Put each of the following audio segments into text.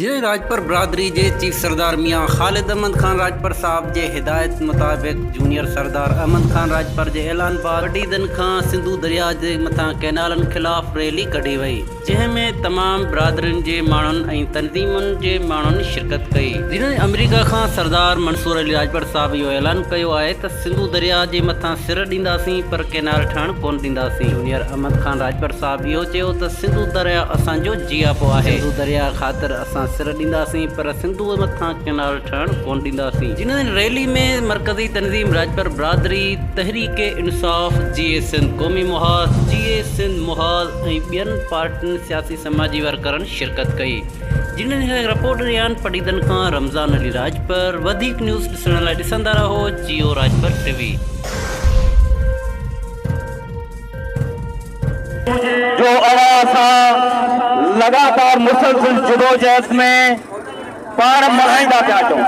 जिले राजपर बरादरी के चीफ सरदार मियाँ ख़ालिद अहमद खान राजपर साहब के हिदायत मुताबिक जूनियर सरदार अहमद खान राजपर के ऐलान बाद वॾी दिन खां सिंधु दरिया के मथां कैनालन खिलाफ़ रैली कढी वई, जंहिंमें तमाम बरादरियुनि जे माण्हुनि ऐं तंज़ीमुनि जे माण्हुनि शिरकत कई। जिन्हनि अमेरिका खां सरदार मंसूर अली राजपर साहब इहो ऐलान कयो आहे त सिंधु दरिया जे मथां सिर ॾींदासीं पर कैनाल ठहण कोन ॾींदासीं। जूनियर अहमद खान राजपर साहब इहो चयो त सिंधु दरिया असांजो जियापो आहे। सिंधु दरिया ख़ातिर असां सिर ॾींदासीं पर सिंधु मथां कैनाल ठहण कोन ॾींदासीं। जिन्हनि रैली में मरकज़ी तंज़ीम राजपर बरादरी, तहरीक इंसाफ़, जीए सिंध क़ौमी मुहाज़, जीए सिंध मुहाज़ ऐं ॿियनि पार्टियुनि सियासी समाजी वर्करनि शिरकत कई। जिन्हनि रिपोर्ट ॾियान पढ़ीदन खां रमज़ान अली राजपर। वधीक न्यूज़ ॾिसण लाइ ॾिसंदा रहो जियो राजपर टीवी। जो लगातार मुसलसिल जदोजहद में पार मल्हाईंदा पिया अचूं,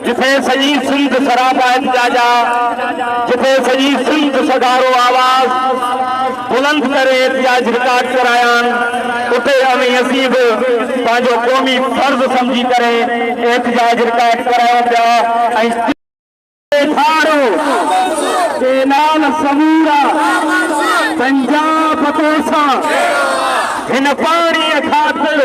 जिथे सॼी सिंध सराबा एहतिजाजा, जिथे सॼी सिंध सगारो आवाज़ बुलंद करे एहतिजाज रिकॉर्ड कराया, उते असीं बि पंहिंजो क़ौमी फर्ज़ समझी करे एहतिजाज रिकॉर्ड करायूं पिया। कैनाल समूरा पंजाब तोसां हिन पाणीअ ख़ातिर